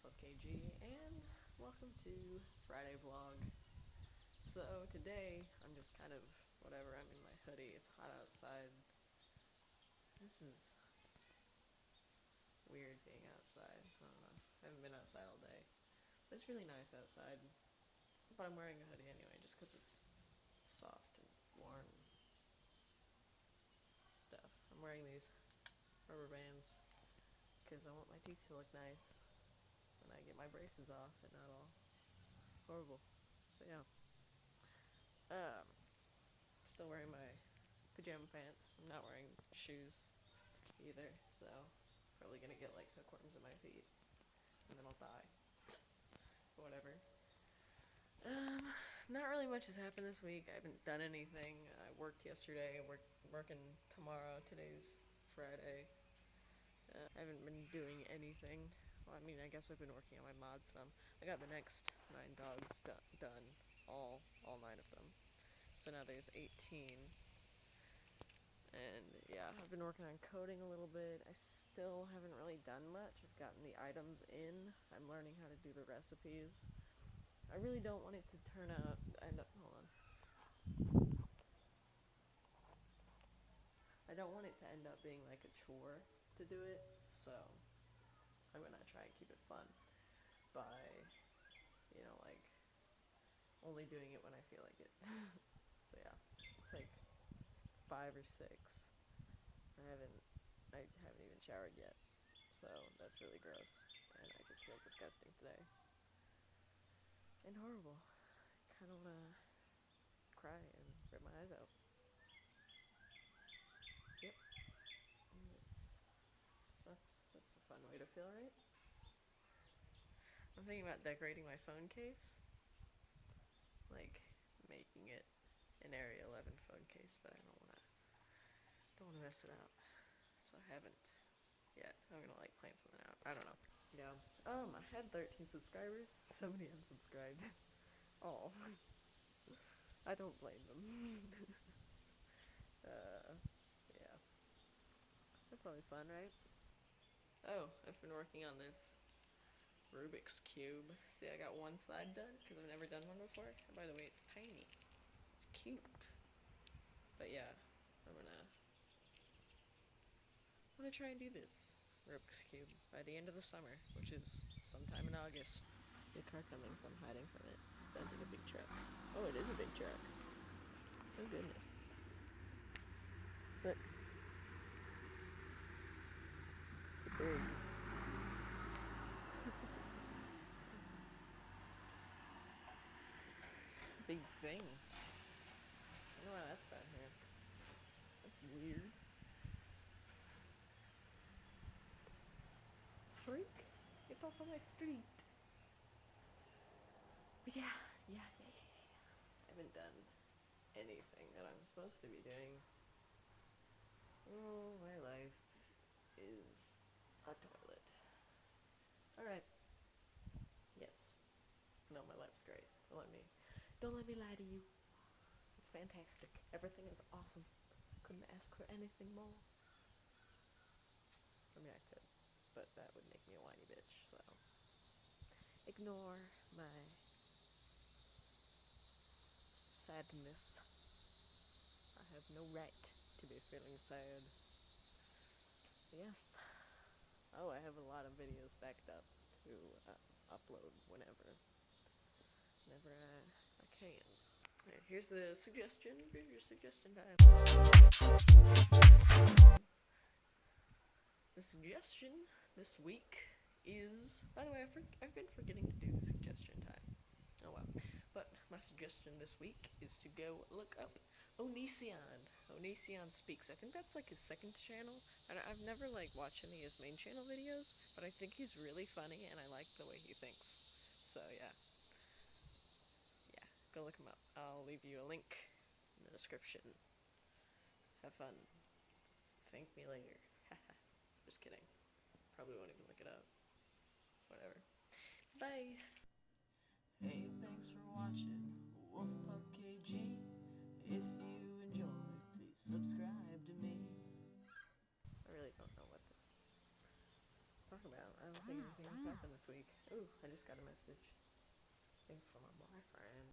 wolfpupKG, and welcome to Friday vlog. So today, I'm just kind of whatever, I'm in my hoodie, it's hot outside. This is weird being outside, I don't know, I haven't been outside all day. But it's really nice outside, but I'm wearing a hoodie anyway, just because it's soft and warm stuff. I'm wearing these rubber bands, because I want my teeth to look nice when I get my braces off and not all horrible. So yeah. Still wearing my pajama pants. I'm not wearing shoes either, so probably gonna get like hookworms in my feet and then I'll die. But whatever. Not really much has happened this week. I haven't done anything. I worked yesterday. I'm working tomorrow. Today's Friday. I haven't been doing anything. Well, I mean, I guess I've been working on my mod some. I got the next 9 dogs done. All 9 of them. So now there's 18. And yeah, I've been working on coding a little bit. I still haven't really done much. I've gotten the items in. I'm learning how to do the recipes. I really don't want it to turn out, hold on. I don't want it to end up being like a chore to do it, so I'm gonna try and keep it fun by, like, only doing it when I feel like it. So yeah, it's like 5 or 6. I haven't even showered yet, so that's really gross, and I just feel disgusting today. And horrible. I kinda wanna cry and rip my eyes out. Yep. That's a fun way to feel, right? I'm thinking about decorating my phone case. Like, making it an Area 11 phone case, but I don't wanna mess it up. So I haven't yet. I'm gonna like plan something out. I don't know. Yeah. I had 13 subscribers. Somebody unsubscribed. Oh. I don't blame them. Yeah. That's always fun, right? Oh, I've been working on this Rubik's Cube. See, I got one side done, because I've never done one before. And by the way, it's tiny. It's cute. But yeah, I'm gonna try and do this Rubik's Cube by the end of the summer, which is sometime in August. There's a car coming, so I'm hiding from it. Sounds like a big truck. Oh, it is a big truck. Oh goodness. Look. It's big. It's a big thing. I don't know why that's down here. That's weird. Freak! Get off of my street. But yeah. I haven't done anything that I'm supposed to be doing. Oh, my life is a toilet. Alright. Yes. No, my life's great. Don't let me lie to you. It's fantastic. Everything is awesome. Couldn't ask for anything more. I mean, I could, but that would make me a whiny bitch, so ignore my sadness. I have no right to be feeling sad. Yes. Oh, I have a lot of videos backed up to upload whenever I can. Alright, here's the suggestion. Here's your suggestion time. The suggestion this week is, by the way, I've been forgetting to do the suggestion time. Oh well. But my suggestion this week is to go look up Onision. Onision Speaks. I think that's like his second channel. I've never watched any of his main channel videos, but I think he's really funny and I like the way he thinks. So yeah. Yeah, go look him up. I'll leave you a link in the description. Have fun. Thank me later. Just kidding. Probably won't even look it up. Whatever. Bye! Hey, thanks for watching wolfpupKG. If you enjoyed, please subscribe to me. I really don't know what to talk about. I don't think anything has happened this week. week. Ooh, I just got a message.